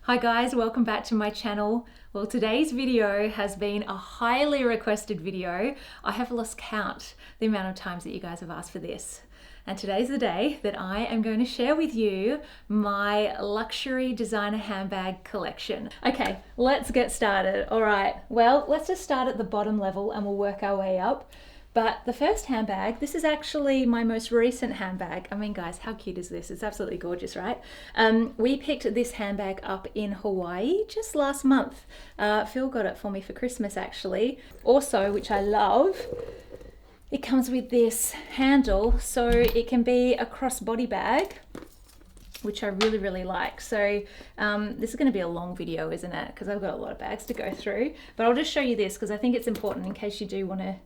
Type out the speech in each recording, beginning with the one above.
Hi guys, welcome back to my channel. Well, today's video has been a highly requested video. I have lost count the amount of times that you guys have asked for this. And today's the day that I am going to share with you my luxury designer handbag collection. Okay, let's get started. All right, well, let's just start at the bottom level and we'll work our way up. But the first handbag, this is actually my most recent handbag. I mean, guys, how cute is this? It's absolutely gorgeous, right? We picked this handbag up in Hawaii just last month. Phil got it for me for Christmas, actually. Also, which I love, it comes with this handle, so it can be a crossbody bag, which I really like. So this is going to be a long video, isn't it? Because I've got a lot of bags to go through. But I'll just show you this because I think it's important in case you do want to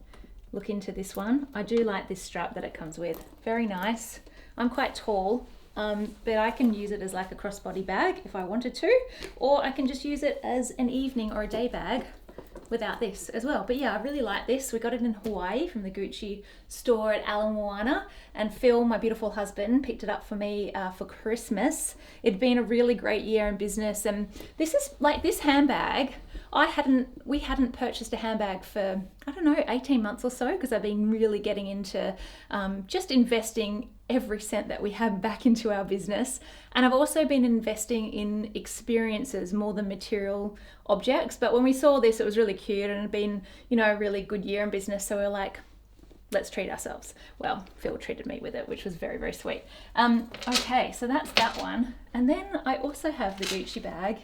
look into this one. I do like this strap that it comes with. Very nice. I'm quite tall, but I can use it as like a crossbody bag if I wanted to, or I can just use it as an evening or a day bag without this as well. But yeah, I really like this. We got it in Hawaii from the Gucci store at Ala Moana, and Phil, my beautiful husband, picked it up for me for Christmas. It'd been a really great year in business, and this is like this handbag. We hadn't purchased a handbag for, I don't know, 18 months or so, because I've been really getting into just investing every cent that we have back into our business. And I've also been investing in experiences more than material objects. But when we saw this, it was really cute and it had been, you know, a really good year in business. So we were like, let's treat ourselves. Well, Phil treated me with it, which was very sweet. Okay, so that's that one. And then I also have the Gucci bag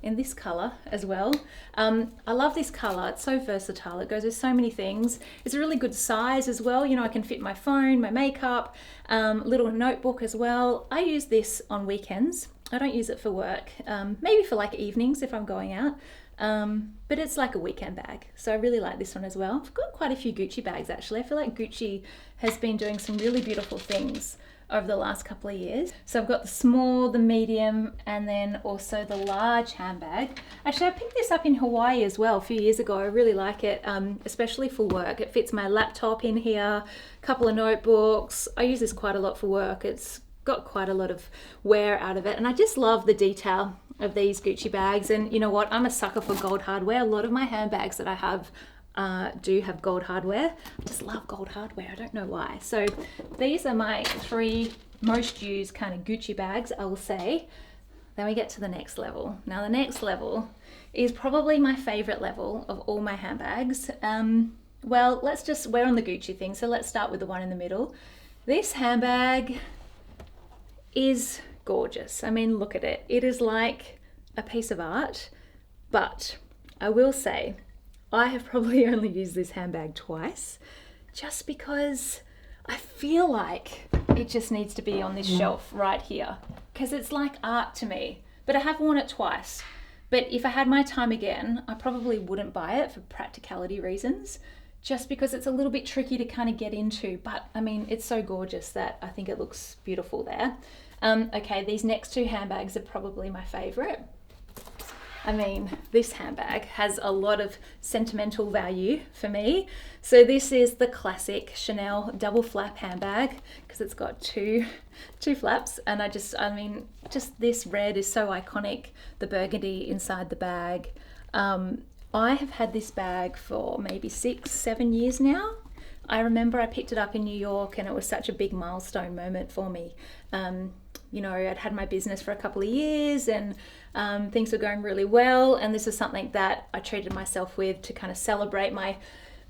in this color as well. I love this color. It's so versatile. It goes with so many things. It's a really good size as well. You know, I can fit my phone, my makeup, little notebook as well. I use this on weekends. I don't use it for work. Maybe for like evenings if I'm going out. But it's like a weekend bag. So I really like this one as well. I've got quite a few Gucci bags actually. I feel like Gucci has been doing some really beautiful things over the last couple of years. So I've got the small, the medium, and then also the large handbag. Actually, I picked this up in Hawaii as well a few years ago. I really like it, especially for work. It fits my laptop in here, a couple of notebooks. I use this quite a lot for work. It's got quite a lot of wear out of it. And I just love the detail of these Gucci bags. And you know what? I'm a sucker for gold hardware. A lot of my handbags that I have do have gold hardware. I just love gold hardware. I don't know why. So these are my three most used kind of Gucci bags, I will say. Then we get to the next level. Now the next level is probably my favorite level of all my handbags. Well, we're on the Gucci thing, so let's start with the one in the middle. This handbag is gorgeous. I mean, look at it. It is like a piece of art, but I will say I have probably only used this handbag twice, just because I feel like it just needs to be on this shelf right here, because it's like art to me. But I have worn it twice. But if I had my time again, I probably wouldn't buy it for practicality reasons, just because it's a little bit tricky to kind of get into. But I mean, it's so gorgeous that I think it looks beautiful there. Okay, these next two handbags are probably my favorite. I mean, this handbag has a lot of sentimental value for me. So this is the classic Chanel double flap handbag, because it's got two flaps. And I mean, just this red is so iconic. The burgundy inside the bag. I have had this bag for maybe 6-7 years now. I remember I picked it up in New York and it was such a big milestone moment for me. You know, I'd had my business for a couple of years and things were going really well. And this is something that I treated myself with to kind of celebrate my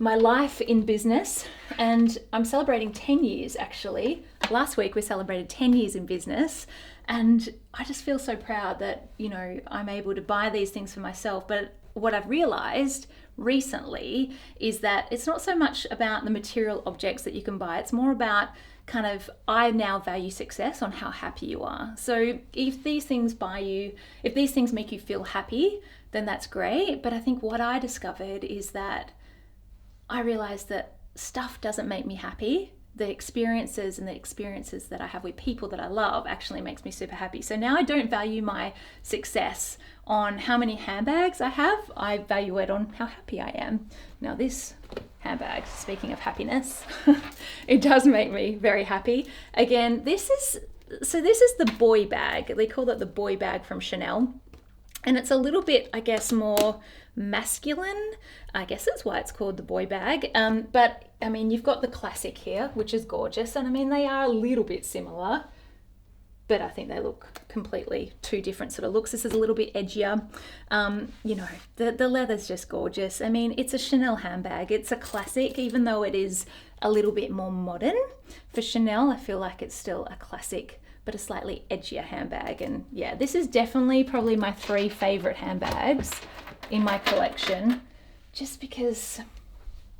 life in business. And I'm celebrating 10 years actually. Last week we celebrated 10 years in business. And I just feel so proud that, you know, I'm able to buy these things for myself. But what I've realized recently is that it's not so much about the material objects that you can buy. It's more about kind of, I now value success on how happy you are. So if these things make you feel happy, then that's great. But I think what I discovered is that I realized that stuff doesn't make me happy. The experiences that I have with people that I love actually makes me super happy. So now I don't value my success on how many handbags I have. I value it on how happy I am. Now this handbag, speaking of happiness, it does make me very happy. Again, this is the boy bag. They call it the boy bag from Chanel. And it's a little bit, I guess, more masculine. I guess that's why it's called the boy bag. But I mean, you've got the classic here, which is gorgeous. And I mean, they are a little bit similar, but I think they look completely two different sort of looks. This is a little bit edgier. You know, the leather's just gorgeous. I mean, it's a Chanel handbag. It's a classic, even though it is a little bit more modern. For Chanel, I feel like it's still a classic, but a slightly edgier handbag. And yeah, this is definitely probably my 3 favorite handbags in my collection, just because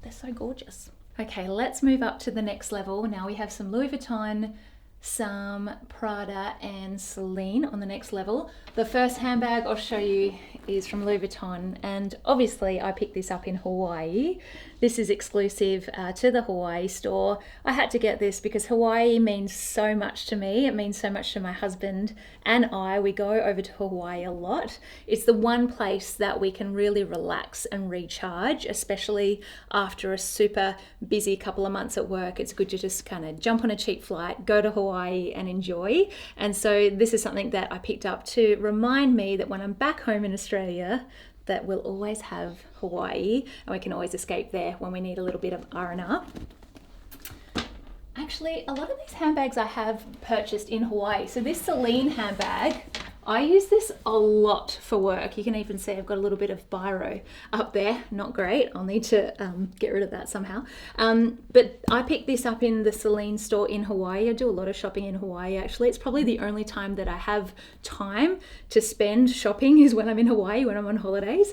they're so gorgeous. Okay, let's move up to the next level. Now we have some Louis Vuitton, some Prada and Celine on the next level. The first handbag I'll show you is from Louis Vuitton, and obviously I picked this up in Hawaii. This is exclusive to the Hawaii store. I had to get this because Hawaii means so much to me. It means so much to my husband and I. We go over to Hawaii a lot. It's the one place that we can really relax and recharge, especially after a super busy couple of months at work. It's good to just kind of jump on a cheap flight, go to Hawaii and enjoy. And so this is something that I picked up to remind me that when I'm back home in Australia, that we'll always have Hawaii and we can always escape there when we need a little bit of R&R. Actually, a lot of these handbags I have purchased in Hawaii. So this Celine handbag, I use this a lot for work. You can even see I've got a little bit of biro up there. Not great. I'll need to get rid of that somehow. But I picked this up in the Celine store in Hawaii. I do a lot of shopping in Hawaii, actually. It's probably the only time that I have time to spend shopping is when I'm in Hawaii, when I'm on holidays.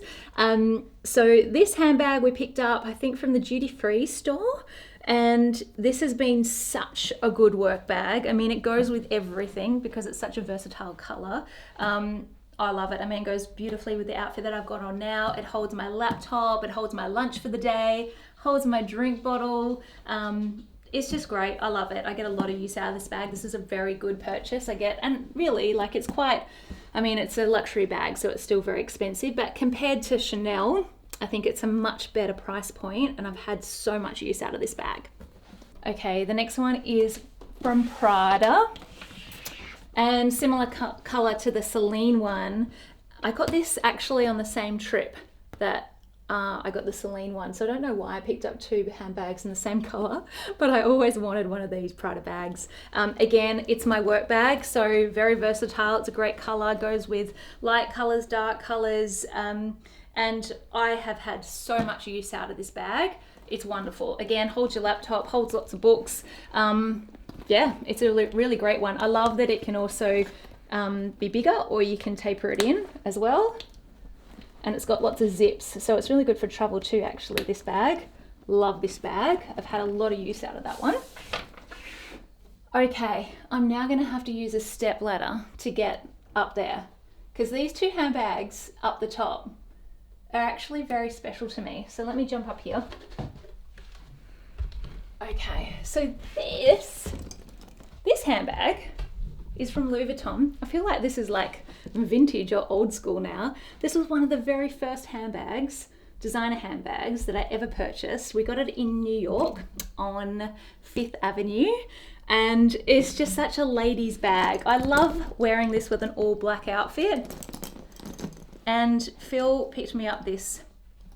So this handbag we picked up, I think, from the duty-free store. And this has been such a good work bag. I mean, it goes with everything because it's such a versatile color. I love it. I mean, it goes beautifully with the outfit that I've got on now. It holds my laptop, it holds my lunch for the day, holds my drink bottle. It's just great. I love it. I get a lot of use out of this bag. This is a very good purchase I get. And really, like, it's quite, I mean, it's a luxury bag, so it's still very expensive. But compared to Chanel, I think it's a much better price point, and I've had so much use out of this bag. Okay, the next one is from Prada, and similar color to the Celine one. I got this actually on the same trip that I got the Celine one, so I don't know why I picked up 2 handbags in the same color, but I always wanted one of these Prada bags. Again, it's my work bag, so very versatile. It's a great color, goes with light colors, dark colors, and I have had so much use out of this bag. It's wonderful. Again, holds your laptop, holds lots of books. Yeah, it's a really great one. I love that it can also be bigger, or you can taper it in as well. And it's got lots of zips, so it's really good for travel too, actually, this bag. Love this bag. I've had a lot of use out of that one. Okay, I'm now gonna have to use a step ladder to get up there, because these 2 handbags up the top are actually very special to me. So let me jump up here. Okay, so this handbag is from Louis Vuitton. I feel like this is like vintage or old school now. This was one of the very first handbags, designer handbags, that I ever purchased. We got it in New York on 5th Avenue. And it's just such a ladies bag. I love wearing this with an all black outfit. And Phil picked me up this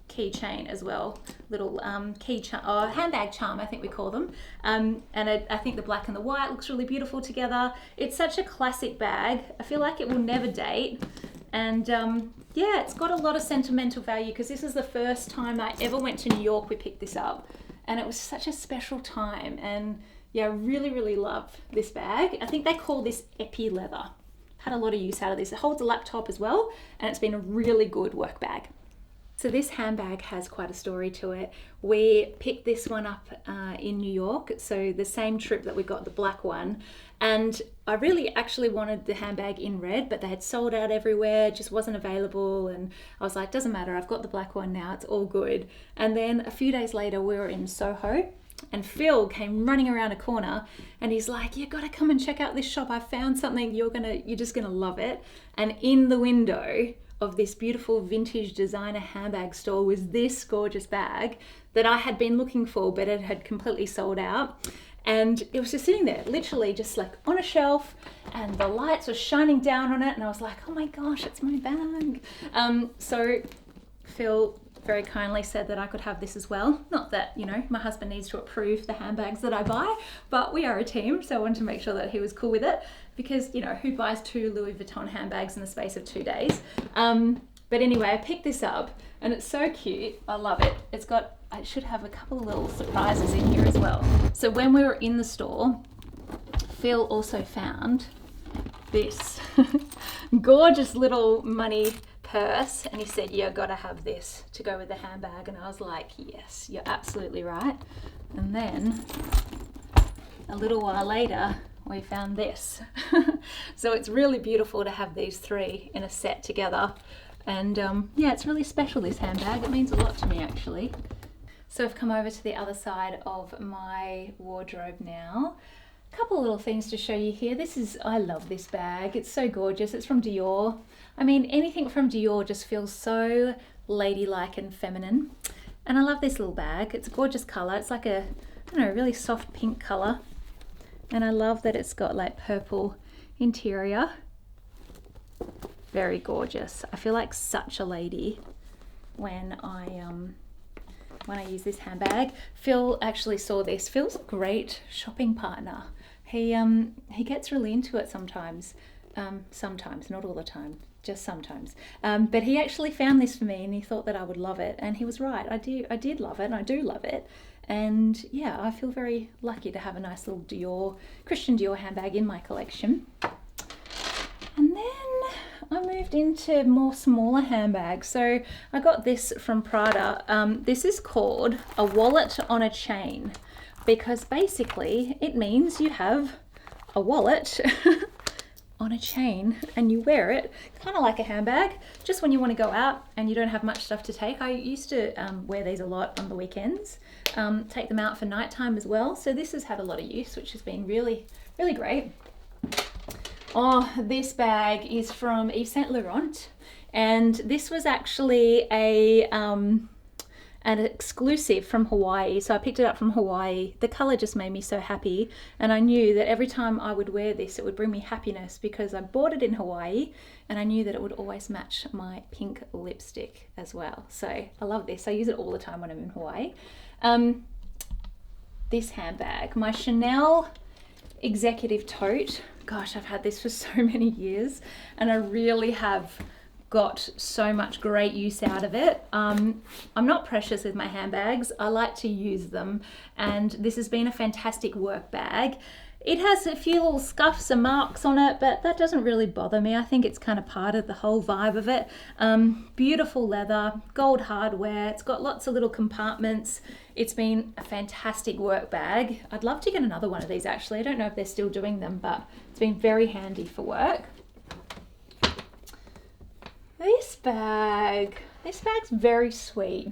keychain as well, little handbag charm, I think we call them. And I think the black and the white looks really beautiful together. It's such a classic bag. I feel like it will never date. And yeah, it's got a lot of sentimental value because this is the first time I ever went to New York. We picked this up, and it was such a special time. And yeah, I really love this bag. I think they call this epi leather. Had a lot of use out of this. It holds a laptop as well, and it's been a really good work bag. So this handbag has quite a story to it. We picked this one up in New York, so the same trip that we got the black one. And I really actually wanted the handbag in red, but they had sold out everywhere, it just wasn't available. And I was like, doesn't matter, I've got the black one now, it's all good. And then a few days later, we were in Soho, and Phil came running around a corner and he's like, you gotta come and check out this shop. I found something, you're just gonna love it. And in the window of this beautiful vintage designer handbag store was this gorgeous bag that I had been looking for, but it had completely sold out. and it was just sitting there, literally just like on a shelf, and the lights were shining down on it, and I was like, oh my gosh, it's my bag. So Phil very kindly said that I could have this as well. Not that, you know, my husband needs to approve the handbags that I buy, but we are a team, so I wanted to make sure that he was cool with it, because, you know, who buys 2 Louis Vuitton handbags in the space of 2 days? But anyway, I picked this up, and it's so cute. I love it. I should have a couple of little surprises in here as well. So when we were in the store, Phil also found this gorgeous little money purse, and he said, "Yeah, gotta have this to go with the handbag." And I was like, yes, you're absolutely right. And then a little while later, we found this. So it's really beautiful to have these 3 in a set together. And yeah, it's really special, this handbag. It means a lot to me, actually. So I've come over to the other side of my wardrobe now. A couple of little things to show you here. I love this bag. It's so gorgeous. It's from Dior. I mean, anything from Dior just feels so ladylike and feminine. And I love this little bag. It's a gorgeous color. It's like a, I don't know, really soft pink color. And I love that it's got like purple interior. Very gorgeous. I feel like such a lady when I use this handbag. Phil actually saw this. Phil's a great shopping partner. He gets really into it sometimes. Sometimes, not all the time, just sometimes. But he actually found this for me, and he thought that I would love it, and he was right. I did love it, and I do love it. And yeah, I feel very lucky to have a nice little Christian Dior handbag in my collection. And then I moved into more smaller handbags. So I got this from Prada. This is called a wallet on a chain, because basically it means you have a wallet on a chain and you wear it kind of like a handbag, just when you want to go out and you don't have much stuff to take. I used to wear these a lot on the weekends, take them out for nighttime as well. So this has had a lot of use, which has been really, really great. Oh, this bag is from Yves Saint Laurent, and this was actually an exclusive from Hawaii. So I picked it up from Hawaii. The color just made me so happy, and I knew that every time I would wear this, it would bring me happiness, because I bought it in Hawaii, and I knew that it would always match my pink lipstick as well. So I love this. I use it all the time when I'm in Hawaii. This handbag, my Chanel executive tote. Gosh, I've had this for so many years, and I really have got so much great use out of it. I'm not precious with my handbags. I like to use them, and this has been a fantastic work bag. It has a few little scuffs and marks on it, but that doesn't really bother me. I think it's kind of part of the whole vibe of it. Beautiful leather, gold hardware. It's got lots of little compartments. It's been a fantastic work bag. I'd love to get another one of these, actually. I don't know if they're still doing them, but it's been very handy for work. This bag's very sweet.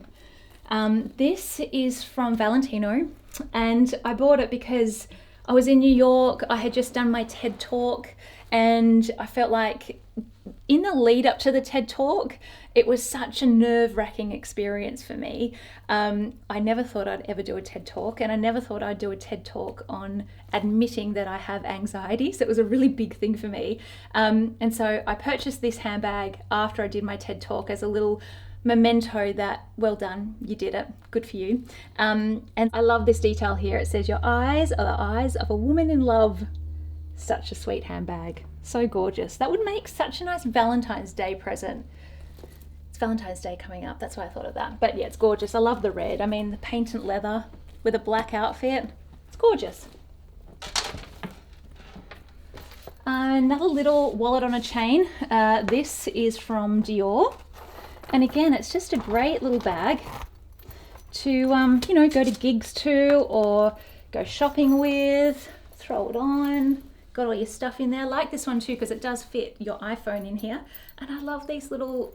This is from Valentino, and I bought it because I was in New York. I had just done my TED Talk, and I felt like in the lead up to the TED Talk, it was such a nerve-wracking experience for me. I never thought I'd ever do a TED Talk, and I never thought I'd do a TED Talk on admitting that I have anxiety. So it was a really big thing for me. And so I purchased this handbag after I did my TED Talk as a little memento that, well done, you did it, good for you. And I love this detail here. It says, "Your eyes are the eyes of a woman in love." Such a sweet handbag, so gorgeous. That would make such a nice Valentine's Day present. It's Valentine's Day coming up, that's why I thought of that. But yeah, it's gorgeous. I love the red. I mean, the patent leather with a black outfit, it's gorgeous. Another little wallet on a chain. This is from Dior. And again, it's just a great little bag to, you know, go to gigs to, or go shopping with, throw it on. Got all your stuff in there. I like this one too, because it does fit your iPhone in here. And I love these little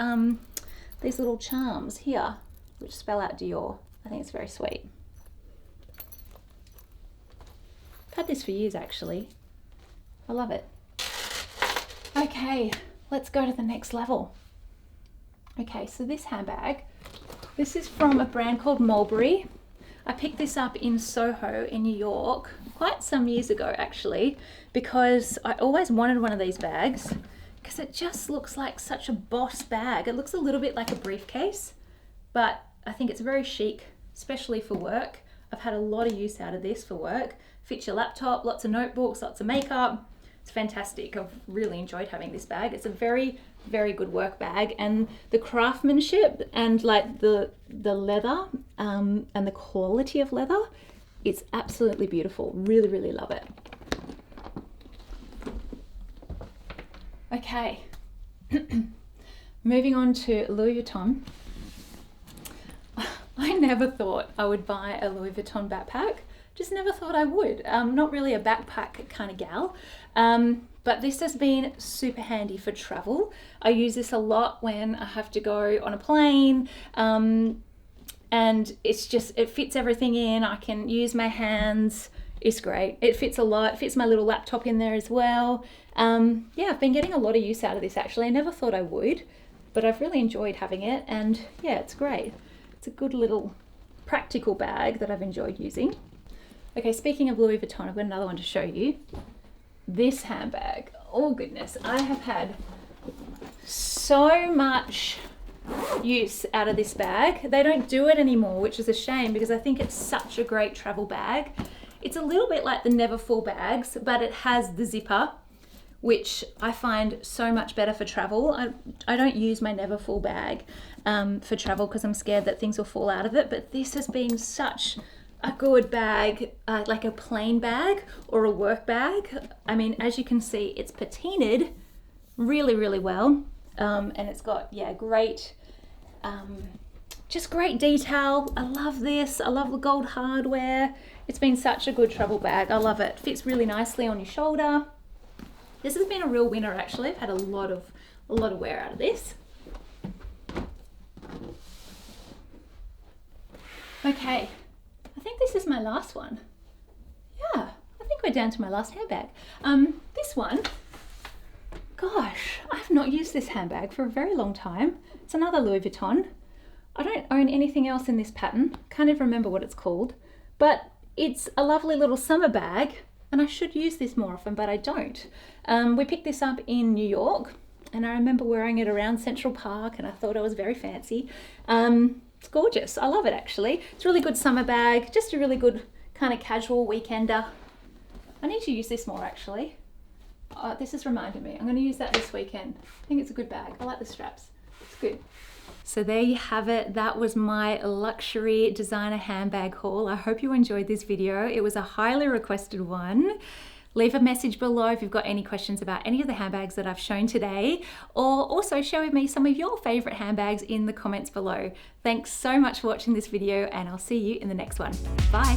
charms here, which spell out Dior. I think it's very sweet. I've had this for years, actually. I love it. Okay, let's go to the next level. Okay, so this handbag, this is from a brand called Mulberry. I picked this up in Soho in New York quite some years ago actually, because I always wanted one of these bags because it just looks like such a boss bag. It looks a little bit like a briefcase, but I think it's very chic, especially for work. I've had a lot of use out of this for work. Fits your laptop, lots of notebooks, lots of makeup. It's fantastic. I've really enjoyed having this bag. It's a very, very good work bag, and the craftsmanship and like the leather and the quality of leather, it's absolutely beautiful. Really, really love it. Okay, moving on to Louis Vuitton. I never thought I would buy a Louis Vuitton backpack. Just never thought I would. Not really a backpack kind of gal, but this has been super handy for travel. I use this a lot when I have to go on a plane, and it fits everything in. I can use my hands. It's great. It fits a lot. It fits my little laptop in there as well. Yeah, I've been getting a lot of use out of this actually. I never thought I would, but I've really enjoyed having it, and yeah, it's great. It's a good little practical bag that I've enjoyed using. Okay, speaking of Louis Vuitton, I've got another one to show you. This handbag. Oh goodness, I have had so much use out of this bag. They don't do it anymore, which is a shame because I think it's such a great travel bag. It's a little bit like the Neverfull bags, but it has the zipper, which I find so much better for travel. I don't use my Neverfull bag for travel because I'm scared that things will fall out of it, but this has been such a good bag, like a plain bag or a work bag. I mean, as you can see, it's patinaed really, really well, and it's got, yeah, great, just great detail. I love this. I love the gold hardware. It's been such a good travel bag. I love it. Fits really nicely on your shoulder. This has been a real winner actually. I've had a lot of wear out of this. Okay, I think this is my last one. Yeah, I think we're down to my last handbag. This one, gosh, I've not used this handbag for a very long time. It's another Louis Vuitton. I don't own anything else in this pattern. Can't even remember what it's called, but it's a lovely little summer bag, and I should use this more often, but I don't. We picked this up in New York, and I remember wearing it around Central Park, and I thought I was very fancy. It's gorgeous. I love it actually. It's a really good summer bag, just a really good kind of casual weekender. I need to use this more actually. This has reminded me. I'm going to use that this weekend. I think it's a good bag. I like the straps. It's good. So there you have it. That was my luxury designer handbag haul. I hope you enjoyed this video. It was a highly requested one. Leave a message below if you've got any questions about any of the handbags that I've shown today, or also share with me some of your favorite handbags in the comments below. Thanks so much for watching this video, and I'll see you in the next one. Bye.